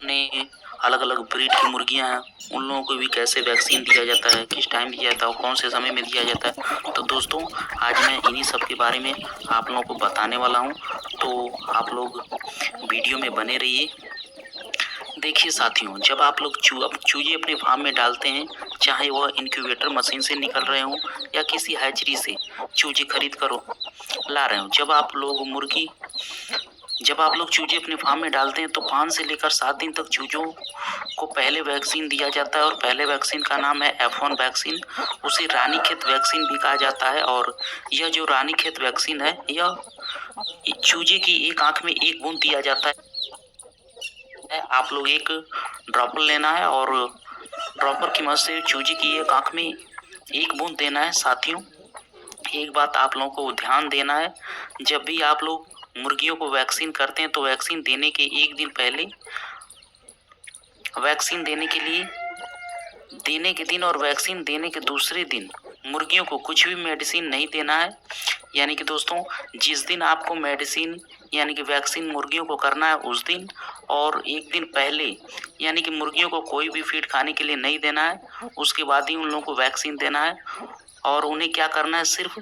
ने अलग अलग ब्रीड की मुर्गियां हैं, उन लोगों को भी कैसे वैक्सीन दिया जाता है, किस टाइम दिया जाता है और कौन से समय में दिया जाता है। तो दोस्तों आज मैं इन्हीं सब के बारे में आप लोगों को बताने वाला हूं, तो आप लोग वीडियो में बने रहिए। देखिए साथियों, जब आप लोग चूजे अपने फार्म में डालते हैं, चाहे वह इंक्यूबेटर मशीन से निकल रहे हों या किसी हैचरी से चूजे खरीद कर ला रहे हो, जब आप लोग चूजे अपने फार्म में डालते हैं तो 5 से लेकर 7 दिन तक चूजों को पहले वैक्सीन दिया जाता है और पहले वैक्सीन का नाम है F1 वैक्सीन। उसे रानीखेत वैक्सीन भी कहा जाता है और यह जो रानीखेत वैक्सीन है, यह चूजे की एक आंख में एक बूंद दिया जाता है। आप लोग एक ड्रॉपर लेना है और ड्रॉपर की मदद से चूजे की एक आंख में एक बूंद देना है। साथियों, एक बात आप लोगों को ध्यान देना है, जब भी आप लोग मुर्गियों को वैक्सीन करते हैं तो वैक्सीन देने के एक दिन पहले, वैक्सीन देने के दिन और वैक्सीन देने के दूसरे दिन मुर्गियों को कुछ भी मेडिसिन नहीं देना है। यानी कि दोस्तों, जिस दिन आपको मेडिसिन यानी कि वैक्सीन मुर्गियों को करना है उस दिन और एक दिन पहले यानी कि मुर्गियों को कोई भी फीड खाने के लिए नहीं देना है, उसके बाद ही उन लोगों को वैक्सीन देना है। और उन्हें क्या करना है, सिर्फ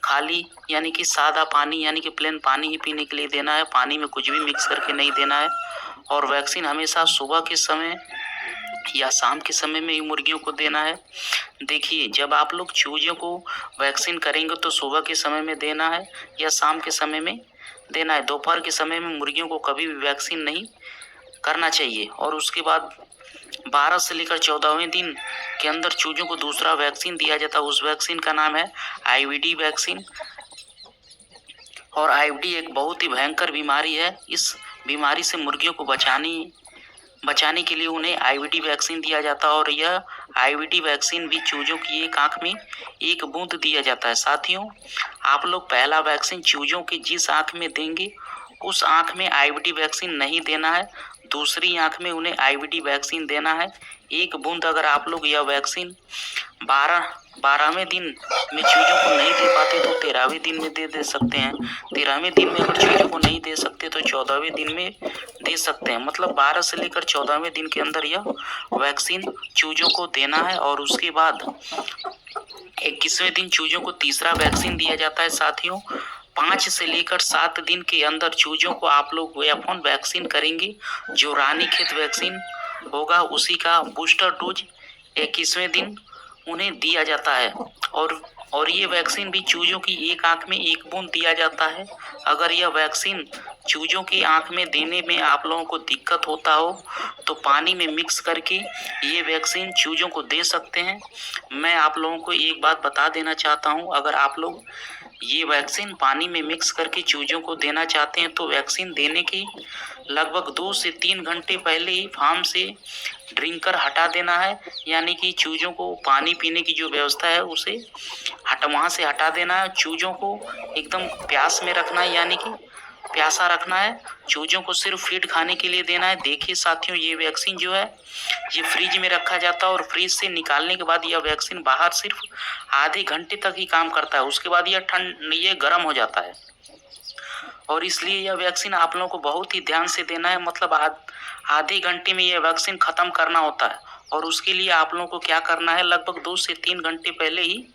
खाली यानी कि सादा पानी यानी कि प्लेन पानी ही पीने के लिए देना है, पानी में कुछ भी मिक्स करके नहीं देना है। और वैक्सीन हमेशा सुबह के समय या शाम के समय में ही मुर्गियों को देना है। देखिए, जब आप लोग चूजों को वैक्सीन करेंगे तो सुबह के समय में देना है या शाम के समय में देना है। दोपहर के समय में मुर्गियों को कभी भी वैक्सीन नहीं करना चाहिए। और उसके बाद 12 से लेकर 14वें दिन के अंदर चूजों को दूसरा वैक्सीन दिया जाता है। उस वैक्सीन का नाम है IVD वैक्सीन। और IVD एक बहुत ही भयंकर बीमारी है। इस बीमारी से मुर्गियों को बचाने के लिए उन्हें IVD वैक्सीन दिया जाता है और यह IVD वैक्सीन भी चूजों की एक आंख में एक बूंद दिया जाता है। साथियों, आप लोग पहला वैक्सीन चूजों की जिस आंख में देंगे उस आंख में IVD वैक्सीन नहीं देना है, दूसरी आंख में उन्हें IVD वैक्सीन देना है, एक बूंद। अगर आप लोग यह वैक्सीन 12वें दिन में चूजों को नहीं दे पाते तो 13वें दिन में दे सकते हैं। 13वें दिन में अगर चूजों को नहीं दे सकते तो 14वें दिन में दे सकते हैं। मतलब 12 से लेकर 14वें दिन के अंदर यह वैक्सीन चूजों को देना है। और उसके बाद 21वें दिन चूजों को तीसरा वैक्सीन दिया जाता है। साथियों, 5 से लेकर 7 दिन के अंदर चूजों को आप लोग F1 वैक्सीन करेंगे, जो रानीखेत वैक्सीन होगा उसी का बूस्टर डोज 21वें दिन उन्हें दिया जाता है। और ये वैक्सीन भी चूजों की एक आंख में एक बूंद दिया जाता है। अगर यह वैक्सीन चूजों की आंख में देने में आप लोगों को दिक्कत होता हो तो पानी में मिक्स करके ये वैक्सीन चूजों को दे सकते हैं। मैं आप लोगों को एक बात बता देना चाहता हूँ, अगर आप लोग ये वैक्सीन पानी में मिक्स करके चूजों को देना चाहते हैं तो वैक्सीन देने के लगभग 2 से 3 घंटे पहले ही फार्म से ड्रिंकर हटा देना है। यानी कि चूजों को पानी पीने की जो व्यवस्था है उसे वहाँ से हटा देना है। चूजों को एकदम प्यास में रखना है, यानी कि प्यासा रखना है। चूजों को सिर्फ फीड खाने के लिए देना है। देखिए साथियों, ये वैक्सीन जो है ये फ्रिज में रखा जाता है और फ्रिज से निकालने के बाद यह वैक्सीन बाहर सिर्फ आधे घंटे तक ही काम करता है, उसके बाद ये गर्म हो जाता है। और इसलिए यह वैक्सीन आप लोगों को बहुत ही ध्यान से देना है। मतलब आधे घंटे में यह वैक्सीन खत्म करना होता है। और उसके लिए आप लोगों को क्या करना है, लगभग 2 से 3 घंटे पहले ही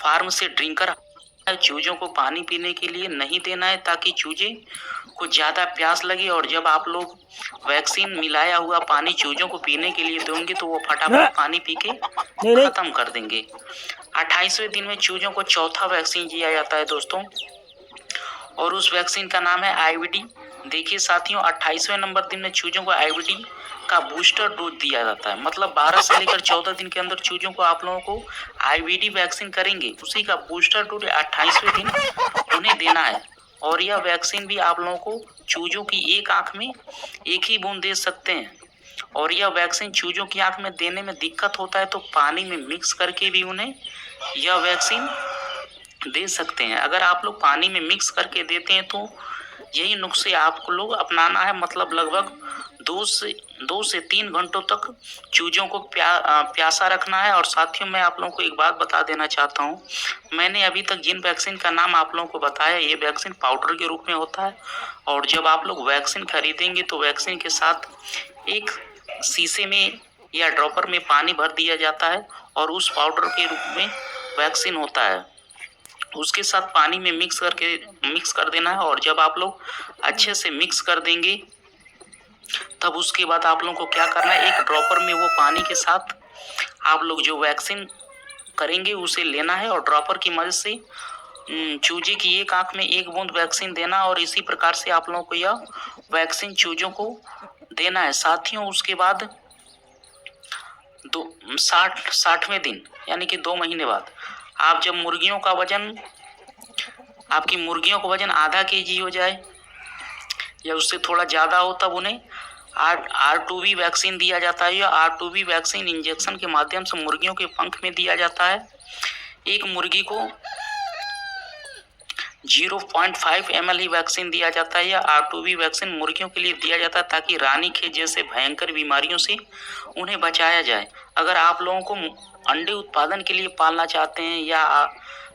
फार्म से ड्रिंकर चूजों को पानी पीने के लिए नहीं देना है, ताकि चूजे को ज्यादा प्यास लगे। और जब आप लोग वैक्सीन मिलाया हुआ पानी चूजों को पीने के लिए देंगे तो वो फटाफट पानी पी के खत्म कर देंगे। 28वें दिन में चूजों को चौथा वैक्सीन दिया जाता है दोस्तों, और उस वैक्सीन का नाम है IVD। देखिए साथियों, 28वें नंबर दिन में चूजों को IVD का बूस्टर डोज दिया जाता है। मतलब 12 से लेकर 14 दिन के अंदर चूजों को आप लोगों को IVD वैक्सीन करेंगे, उसी का बूस्टर डोज 28वें दिन उन्हें देना है। और यह वैक्सीन भी आप लोगों को चूजों की एक आंख में एक ही बूंद दे सकते हैं। और यह वैक्सीन चूजों की आंख में देने में दिक्कत होता है तो पानी में मिक्स करके भी उन्हें यह वैक्सीन दे सकते हैं। अगर आप लोग पानी में मिक्स करके देते हैं तो यही नुस्खे आपको लोग अपनाना है। मतलब लगभग 2 से 3 घंटों तक चूजों को प्यासा रखना है। और साथियों, मैं आप लोगों को एक बात बता देना चाहता हूँ, मैंने अभी तक जिन वैक्सीन का नाम आप लोगों को बताया ये वैक्सीन पाउडर के रूप में होता है। और जब आप लोग वैक्सीन खरीदेंगे तो वैक्सीन के साथ एक शीशे में या ड्रॉपर में पानी भर दिया जाता है और उस पाउडर के रूप में वैक्सीन होता है, उसके साथ पानी में मिक्स कर देना है। और जब आप लोग अच्छे से मिक्स कर देंगे तब उसके बाद आप लोगों को क्या करना है, एक ड्रॉपर में वो पानी के साथ आप लोग जो वैक्सीन करेंगे उसे लेना है और ड्रॉपर की मदद से चूजे की एक आंख में एक बूंद वैक्सीन देना और इसी प्रकार से आप लोगों को यह वैक्सीन चूजों को देना है। साथियों, उसके बाद 60वें दिन यानी कि 2 महीने बाद आप जब आपकी मुर्गियों का वजन आधा केजी हो जाए या उससे थोड़ा ज़्यादा हो तब उन्हें R2V वैक्सीन दिया जाता है। यह R2V वैक्सीन इंजेक्शन के माध्यम से मुर्गियों के पंख में दिया जाता है। एक मुर्गी को 0.5 ml ही वैक्सीन दिया जाता है। यह R2V वैक्सीन मुर्गियों के लिए दिया जाता है ताकि रानीखेत जैसे भयंकर बीमारियों से उन्हें बचाया जाए। अगर आप लोगों को अंडे उत्पादन के लिए पालना चाहते हैं या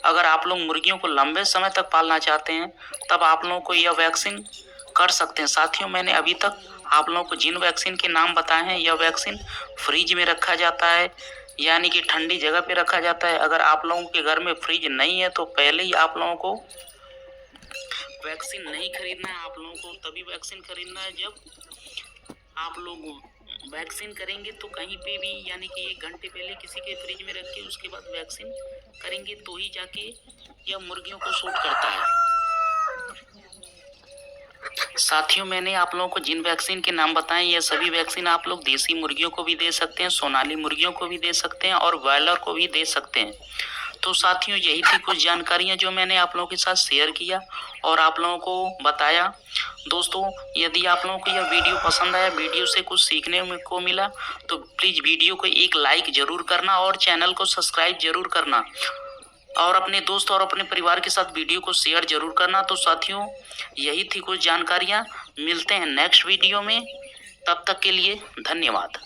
अगर आप लोग मुर्गियों को लंबे समय तक पालना चाहते हैं तब आप लोगों को यह वैक्सीन कर सकते हैं। साथियों, मैंने अभी तक आप लोगों को जिन वैक्सीन के नाम बताए हैं यह वैक्सीन फ्रिज में रखा जाता है यानी कि ठंडी जगह पे रखा जाता है। अगर आप लोगों के घर में फ्रिज नहीं है तो पहले ही आप लोगों को वैक्सीन नहीं खरीदना है। आप लोगों को तभी वैक्सीन खरीदना है जब आप लोग वैक्सीन करेंगे तो कहीं पे भी यानी कि 1 घंटे पहले किसी के फ्रिज में रख के उसके बाद वैक्सीन करेंगे तो ही जाके यह मुर्गियों को सूट करता है। साथियों, मैंने आप लोगों को जिन वैक्सीन के नाम बताए ये सभी वैक्सीन आप लोग देसी मुर्गियों को भी दे सकते हैं, सोनाली मुर्गियों को भी दे सकते हैं और ब्रॉयलर को भी दे सकते हैं। तो साथियों, यही थी कुछ जानकारियां जो मैंने आप लोगों के साथ शेयर किया और आप लोगों को बताया। दोस्तों, यदि आप लोगों को यह वीडियो पसंद आया, वीडियो से कुछ सीखने को मिला तो प्लीज़ वीडियो को एक लाइक जरूर करना और चैनल को सब्सक्राइब जरूर करना और अपने दोस्त और अपने परिवार के साथ वीडियो को शेयर जरूर करना। तो साथियों, यही थी कुछ जानकारियां। मिलते हैं नेक्स्ट वीडियो में, तब तक के लिए धन्यवाद।